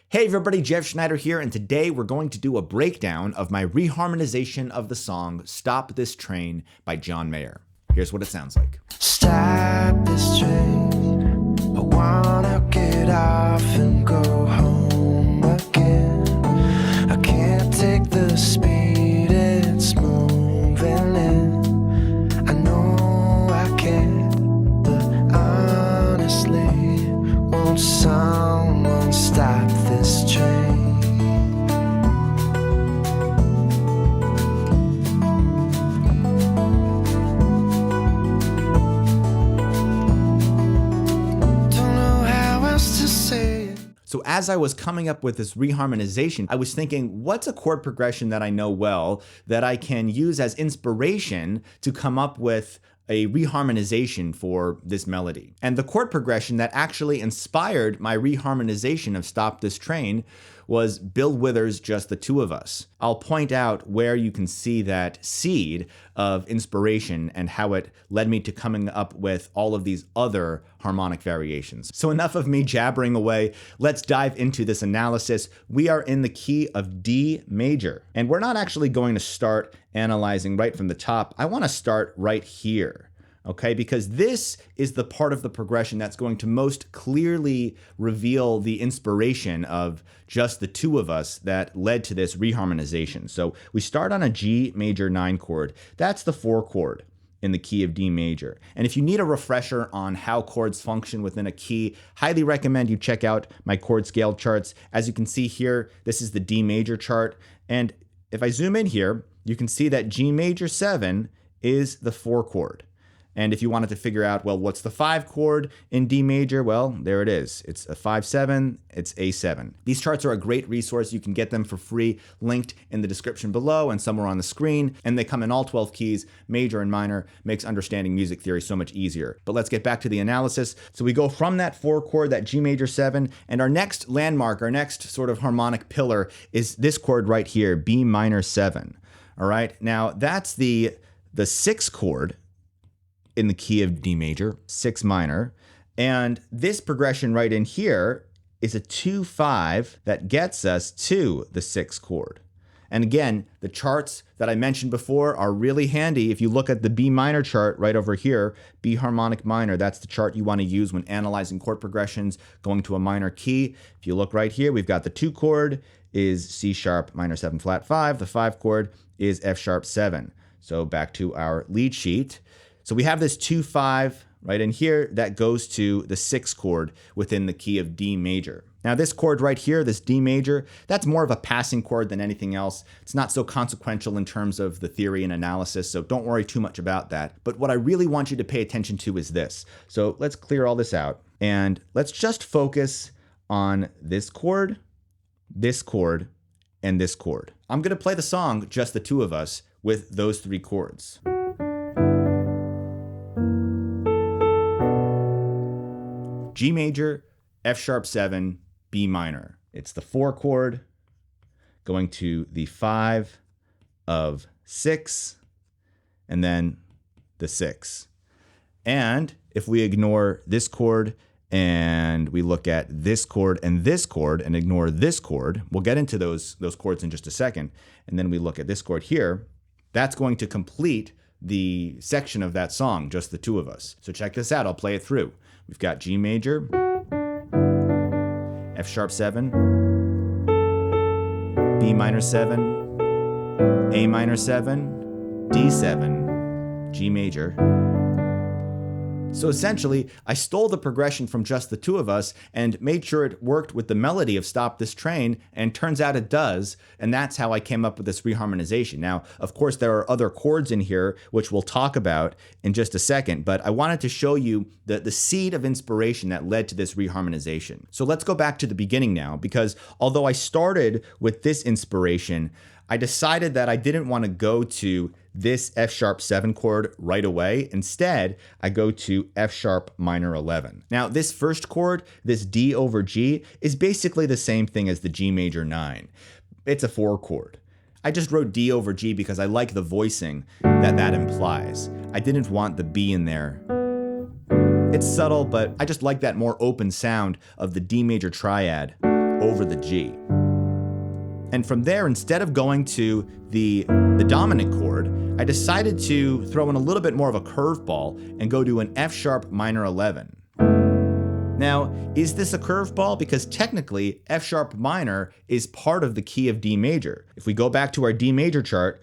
Hey everybody, Jeff Schneider here, and today we're going to do a breakdown of my reharmonization of the song Stop This Train by John Mayer. Here's what it sounds like. Stop this train, I wanna get off and go home again. I can't take the speed it's moving in. I know I can, but honestly, won't someone stop this train? So as I was coming up with this reharmonization, I was thinking, what's a chord progression that I know well that I can use as inspiration to come up with a reharmonization for this melody? And the chord progression that actually inspired my reharmonization of Stop This Train was Bill Withers' Just the Two of Us. I'll point out where you can see that seed of inspiration and how it led me to coming up with all of these other harmonic variations. So enough of me jabbering away. Let's dive into this analysis. We are in the key of D major, and we're not actually going to start analyzing right from the top. I want to start right here. Okay, because this is the part of the progression that's going to most clearly reveal the inspiration of Just the Two of Us that led to this reharmonization. So we start on a G major 9 chord. That's the 4 chord in the key of D major. And if you need a refresher on how chords function within a key, highly recommend you check out my chord scale charts. As you can see here, this is the D major chart. And if I zoom in here, you can see that G major 7 is the 4 chord. And if you wanted to figure out, well, what's the 5 chord in D major? Well, there it is. It's a 5-7, it's A7. These charts are a great resource. You can get them for free, linked in the description below and somewhere on the screen. And they come in all 12 keys, major and minor, makes understanding music theory so much easier. But let's get back to the analysis. So we go from that 4 chord, that G major 7, and our next landmark, our next sort of harmonic pillar is this chord right here, B minor 7. All right, now that's the 6 chord in the key of D major, 6 minor. And this progression right in here is a 2-5 that gets us to the 6 chord. And again, the charts that I mentioned before are really handy. If you look at the B minor chart right over here, B harmonic minor, that's the chart you want to use when analyzing chord progressions going to a minor key. If you look right here, we've got the 2 chord is C sharp minor 7 flat 5. The 5 chord is F sharp 7. So back to our lead sheet. So we have this 2-5 right in here that goes to the 6 chord within the key of D major. Now this chord right here, this D major, that's more of a passing chord than anything else. It's not so consequential in terms of the theory and analysis, so don't worry too much about that. But what I really want you to pay attention to is this. So let's clear all this out and let's just focus on this chord, and this chord. I'm gonna play the song Just the Two of Us with those 3 chords. G major, F sharp 7, B minor. It's the 4 chord going to the 5 of 6, and then the 6. And if we ignore this chord and we look at this chord and ignore this chord, we'll get into those chords in just a second, and then we look at this chord here, that's going to complete the section of that song, Just the Two of Us. So check this out, I'll play it through. We've got G major, F sharp 7, B minor 7, A minor 7, D7, G major. So essentially, I stole the progression from Just the Two of Us and made sure it worked with the melody of Stop This Train, and turns out it does, and that's how I came up with this reharmonization. Now, of course, there are other chords in here, which we'll talk about in just a second, but I wanted to show you the seed of inspiration that led to this reharmonization. So let's go back to the beginning now, because although I started with this inspiration, I decided that I didn't want to go to this F sharp 7 chord right away. Instead, I go to F sharp minor 11. Now, this first chord, this D over G, is basically the same thing as the G major 9. It's a 4 chord. I just wrote D over G because I like the voicing that implies. I didn't want the B in there. It's subtle, but I just like that more open sound of the D major triad over the G. And from there, instead of going to the dominant chord, I decided to throw in a little bit more of a curveball and go to an F sharp minor 11. Now, is this a curveball? Because technically, F sharp minor is part of the key of D major. If we go back to our D major chart,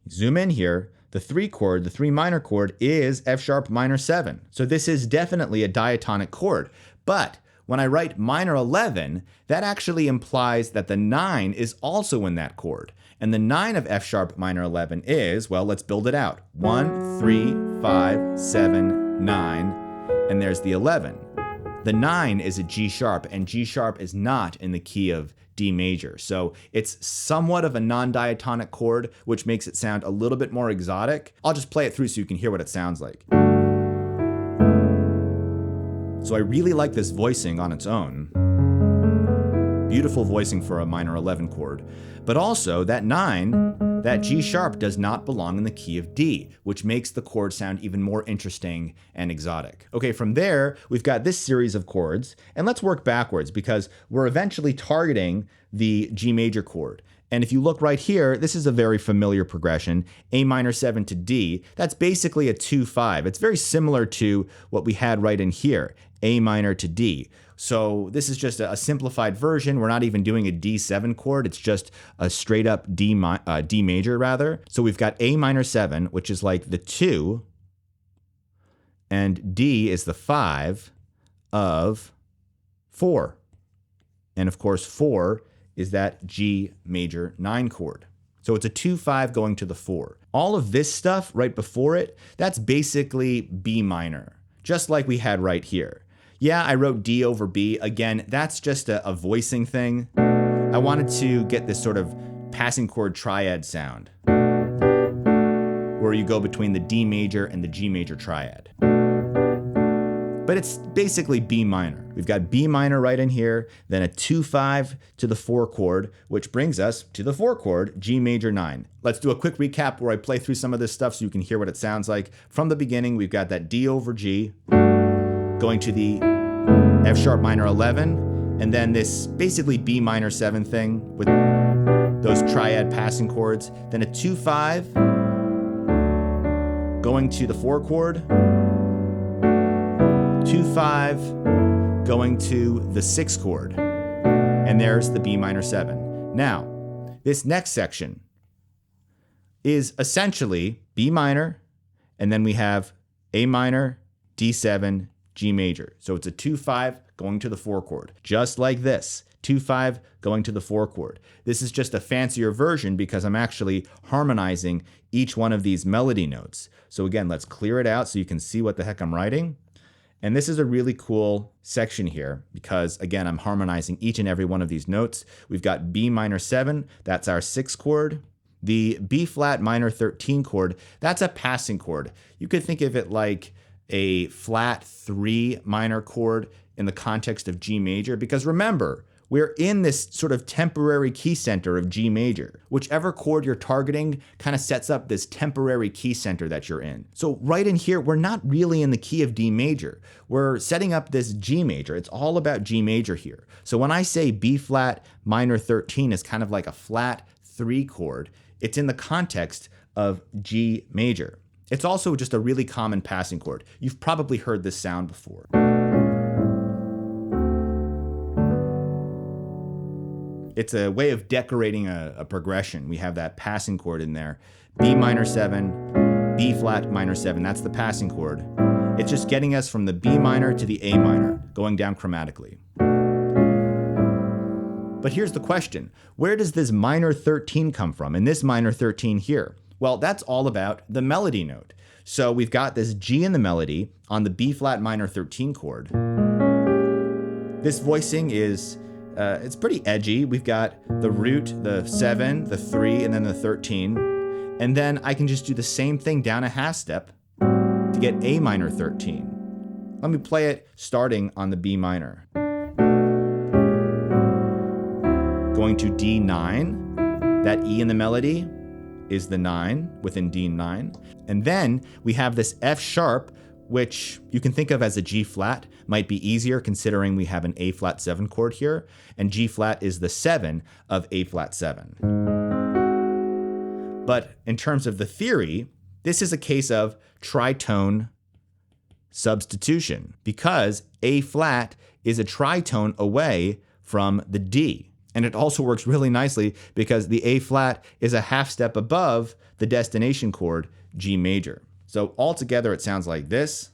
zoom in here, the 3 minor chord is F sharp minor 7. So this is definitely a diatonic chord. But when I write minor 11, that actually implies that the 9 is also in that chord. And the 9 of F sharp minor 11 is, well, let's build it out. 1, 3, 5, 7, 9, and there's the 11. The 9 is a G sharp, and G sharp is not in the key of D major. So it's somewhat of a non-diatonic chord, which makes it sound a little bit more exotic. I'll just play it through so you can hear what it sounds like. So I really like this voicing on its own. Beautiful voicing for a minor 11 chord. But also that 9, that G sharp does not belong in the key of D, which makes the chord sound even more interesting and exotic. Okay, from there, we've got this series of chords, and let's work backwards because we're eventually targeting the G major chord. And if you look right here, this is a very familiar progression, A minor 7 to D. That's basically a 2-5. It's very similar to what we had right in here, A minor to D. So this is just a simplified version. We're not even doing a D7 chord. It's just a straight up D major rather. So we've got A minor 7, which is like the 2, and D is the 5 of 4. And of course 4 is that G major 9 chord. So it's a 2-5 going to the 4. All of this stuff right before it, that's basically B minor, just like we had right here. Yeah, I wrote D over B. Again, that's just a voicing thing. I wanted to get this sort of passing chord triad sound, where you go between the D major and the G major triad. But it's basically B minor. We've got B minor right in here, then a 2-5 to the 4 chord, which brings us to the 4 chord, G major 9. Let's do a quick recap where I play through some of this stuff so you can hear what it sounds like. From the beginning, we've got that D over G, going to the F sharp minor 11, and then this basically B minor 7 thing with those triad passing chords, then a 2-5 going to the 4 chord, 2-5 going to the 6 chord, and there's the B minor 7. Now, this next section is essentially B minor, and then we have A minor, D7, G major. So it's a 2-5 going to the 4 chord, just like this. 2-5 going to the 4 chord. This is just a fancier version because I'm actually harmonizing each one of these melody notes. So again, let's clear it out so you can see what the heck I'm writing. And this is a really cool section here because, again, I'm harmonizing each and every one of these notes. We've got B minor 7, that's our 6th chord. The B flat minor 13 chord, that's a passing chord. You could think of it like a flat 3 minor chord in the context of G major, because remember, we're in this sort of temporary key center of G major. Whichever chord you're targeting kind of sets up this temporary key center that you're in. So right in here, we're not really in the key of D major. We're setting up this G major. It's all about G major here. So when I say B flat minor 13 is kind of like a flat 3 chord, it's in the context of G major. It's also just a really common passing chord. You've probably heard this sound before. It's a way of decorating a progression. We have that passing chord in there. B minor 7, B flat minor 7, that's the passing chord. It's just getting us from the B minor to the A minor, going down chromatically. But here's the question. Where does this minor 13 come from? And this minor 13 here? Well, that's all about the melody note. So we've got this G in the melody on the B flat minor 13 chord. This voicing is it's pretty edgy. We've got the root, the 7, the 3, and then the 13. And then I can just do the same thing down a half step to get A minor 13. Let me play it starting on the B minor. Going to D9, that E in the melody is the 9 within D9. And then we have this F sharp, which you can think of as a G flat might be easier considering we have an A flat 7 chord here, and G flat is the 7 of A flat 7. But in terms of the theory, this is a case of tritone substitution because A flat is a tritone away from the D. And it also works really nicely because the A flat is a half step above the destination chord, G major. So altogether, it sounds like this.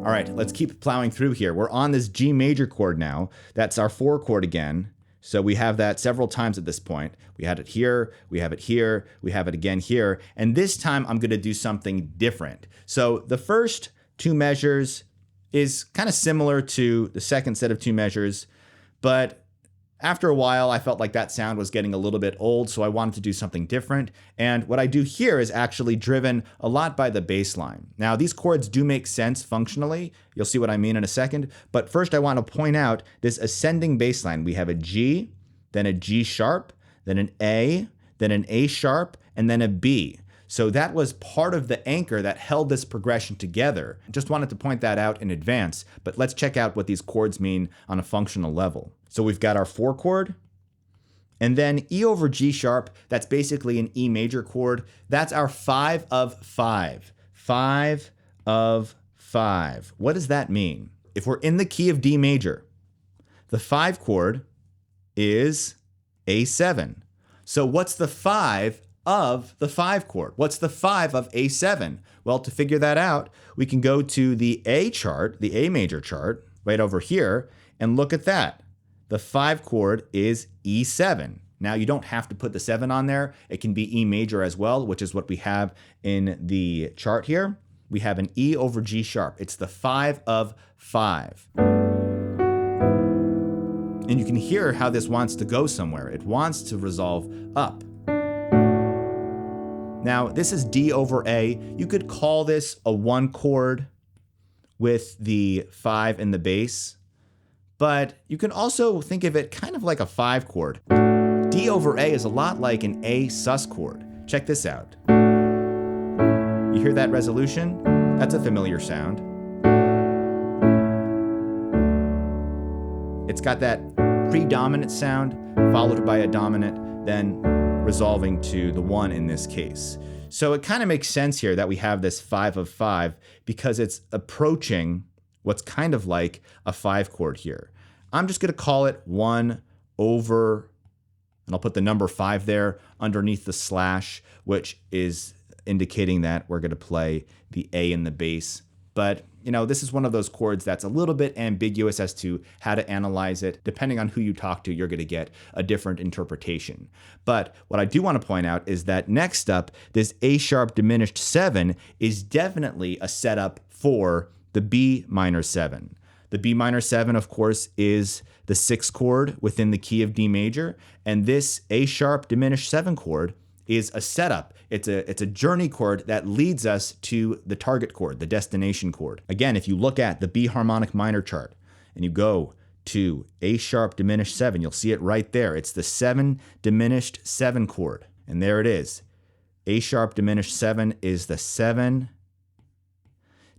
All right, let's keep plowing through here. We're on this G major chord now. That's our 4 chord again. So we have that several times at this point. We had it here, we have it here, we have it again here. And this time I'm gonna do something different. So the first 2 measures is kind of similar to the second set of 2 measures, but after a while, I felt like that sound was getting a little bit old, so I wanted to do something different. And what I do here is actually driven a lot by the bass line. Now, these chords do make sense functionally. You'll see what I mean in a second. But first, I want to point out this ascending bass line. We have a G, then a G sharp, then an A sharp, and then a B. So that was part of the anchor that held this progression together. Just wanted to point that out in advance, but let's check out what these chords mean on a functional level. So we've got our 4 chord, and then E over G sharp, that's basically an E major chord. That's our 5 of 5. 5 of 5. What does that mean? If we're in the key of D major, the 5 chord is A7. So what's the 5 of the 5 chord? What's the 5 of A7? Well, to figure that out, we can go to the A chart, the A major chart, right over here, and look at that. The 5 chord is E7. Now, you don't have to put the 7 on there. It can be E major as well, which is what we have in the chart here. We have an E over G sharp. It's the 5 of 5. And you can hear how this wants to go somewhere. It wants to resolve up. Now, this is D over A. You could call this a 1 chord with the 5 in the bass, but you can also think of it kind of like a 5 chord. D over A is a lot like an A sus chord. Check this out. You hear that resolution? That's a familiar sound. It's got that predominant sound followed by a dominant, then resolving to the 1 in this case. So it kind of makes sense here that we have this 5 of 5 because it's approaching what's kind of like a 5 chord here. I'm just going to call it 1 over, and I'll put the number 5 there underneath the slash, which is indicating that we're going to play the A in the bass. But, you know, this is one of those chords that's a little bit ambiguous as to how to analyze it. Depending on who you talk to, you're going to get a different interpretation. But what I do want to point out is that next up, this A sharp diminished 7 is definitely a setup for the B minor 7. The B minor 7, of course, is the 6th chord within the key of D major, and this A sharp diminished 7 chord is a setup. It's a journey chord that leads us to the target chord, the destination chord. Again, if you look at the B harmonic minor chart and you go to A sharp diminished 7, you'll see it right there. It's the 7 diminished 7 chord, and there it is. A sharp diminished 7 is the 7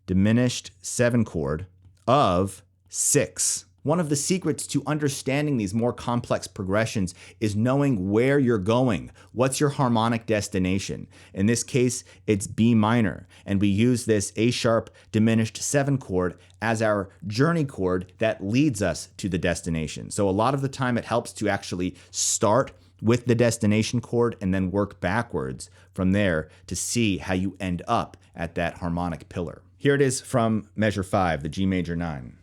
diminished 7 chord of 6. One of the secrets to understanding these more complex progressions is knowing where you're going. What's your harmonic destination? In this case, it's B minor, and we use this A sharp diminished 7 chord as our journey chord that leads us to the destination. So a lot of the time it helps to actually start with the destination chord and then work backwards from there to see how you end up at that harmonic pillar. Here it is from measure 5, the G major 9.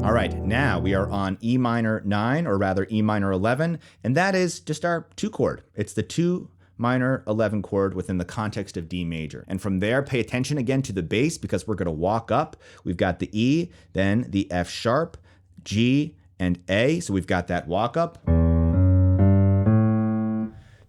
All right, now we are on E minor 9, or rather E minor 11, and that is just our 2 chord. It's the 2 minor 11 chord within the context of D major. And from there, pay attention again to the bass because we're going to walk up. We've got the E, then the F sharp, G, and A, so we've got that walk up.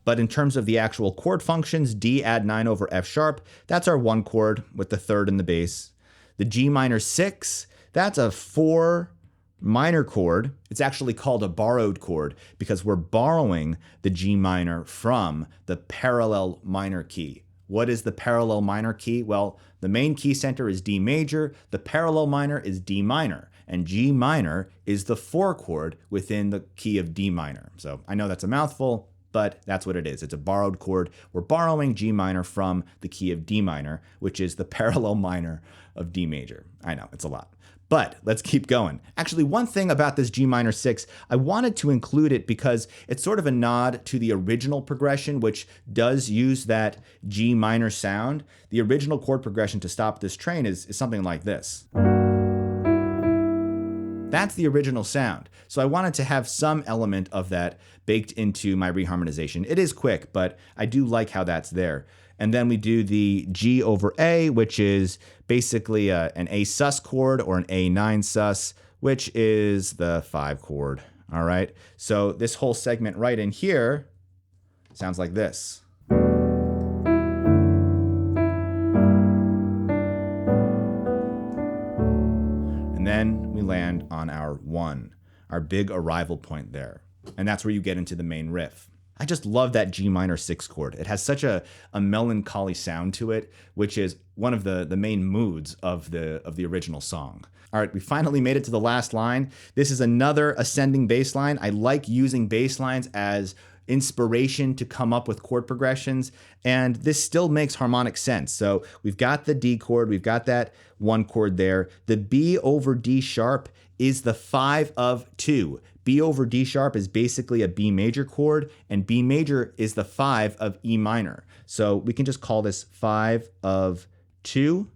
But in terms of the actual chord functions, D add 9 over F sharp, that's our 1 chord with the 3rd in the bass. The G minor 6, that's a 4 minor chord. It's actually called a borrowed chord because we're borrowing the G minor from the parallel minor key. What is the parallel minor key? Well, the main key center is D major, the parallel minor is D minor, and G minor is the 4 chord within the key of D minor. So I know that's a mouthful, but that's what it is. It's a borrowed chord. We're borrowing G minor from the key of D minor, which is the parallel minor of D major. I know, it's a lot. But let's keep going. Actually, one thing about this G minor 6, I wanted to include it because it's sort of a nod to the original progression, which does use that G minor sound. The original chord progression to stop this train is something like this. That's the original sound. So I wanted to have some element of that baked into my reharmonization. It is quick, but I do like how that's there. And then we do the G over A, which is basically an A sus chord or an A9 sus, which is the 5 chord. All right. So this whole segment right in here sounds like this. And then we land on our 1, our big arrival point there. And that's where you get into the main riff. I just love that G minor 6 chord. It has such a melancholy sound to it, which is one of the main moods of the original song. All right, we finally made it to the last line. This is another ascending bass line. I like using bass lines as inspiration to come up with chord progressions, and this still makes harmonic sense. So we've got the D chord, we've got that 1 chord there. The B over D sharp is the 5 of 2. B over D sharp is basically a B major chord, and B major is the 5 of E minor. So we can just call this 5 of 2.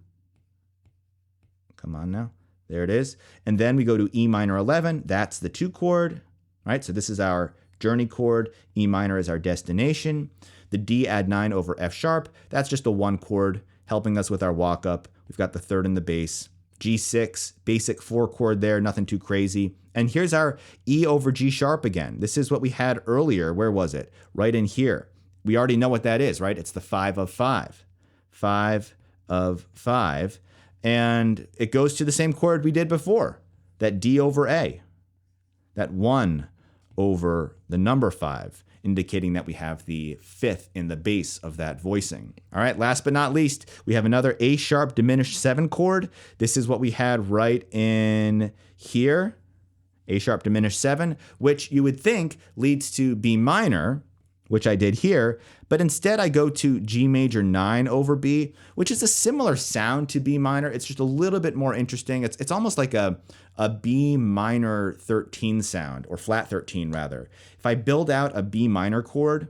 Come on now. There it is. And then we go to E minor 11. That's the 2 chord. All right, so this is our journey chord. E minor is our destination. The D add 9 over F sharp. That's just a 1 chord helping us with our walk up. We've got the 3rd in the bass. G6, basic 4 chord there, nothing too crazy. And here's our E over G sharp again. This is what we had earlier. Where was it? Right in here. We already know what that is, right? It's the 5 of 5. 5 of 5. And it goes to the same chord we did before, that D over A. That 1 over the number 5, indicating that we have the 5th in the bass of that voicing. All right, last but not least, we have another A sharp diminished 7 chord. This is what we had right in here, A sharp diminished 7, which you would think leads to B minor, which I did here, but instead I go to G major 9 over B, which is a similar sound to B minor. It's just a little bit more interesting. It's almost like a B minor 13 sound, or flat 13 rather. If I build out a B minor chord,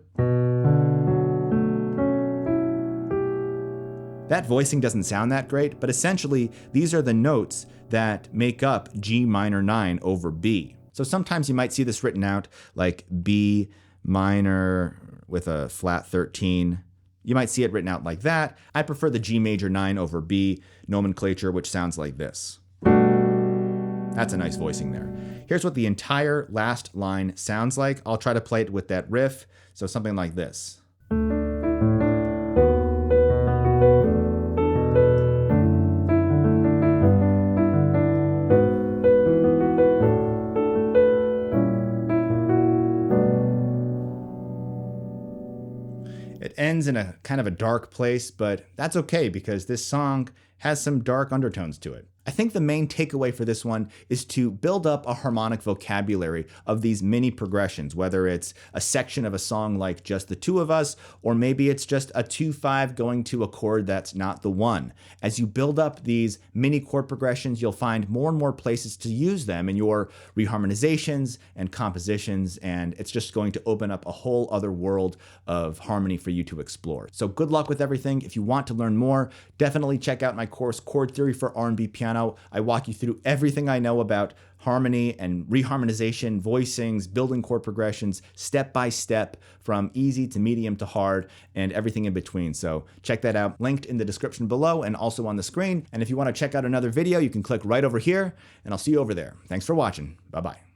that voicing doesn't sound that great, but essentially these are the notes that make up G minor 9 over B. So sometimes you might see this written out like B minor with a flat 13. You might see it written out like that. I prefer the G major 9 over B nomenclature, which sounds like this. That's a nice voicing there. Here's what the entire last line sounds like. I'll try to play it with that riff. So something like this. It ends in a kind of a dark place, but that's okay because this song has some dark undertones to it. I think the main takeaway for this one is to build up a harmonic vocabulary of these mini progressions, whether it's a section of a song like Just the Two of Us, or maybe it's just a 2-5 going to a chord that's not the 1. As you build up these mini chord progressions, you'll find more and more places to use them in your reharmonizations and compositions, and it's just going to open up a whole other world of harmony for you to explore. So good luck with everything. If you want to learn more, definitely check out my course, Chord Theory for R&B Piano. I walk you through everything I know about harmony and reharmonization, voicings, building chord progressions, step by step, from easy to medium to hard, and everything in between. So check that out, linked in the description below and also on the screen. And if you want to check out another video, you can click right over here, and I'll see you over there. Thanks for watching. Bye-bye.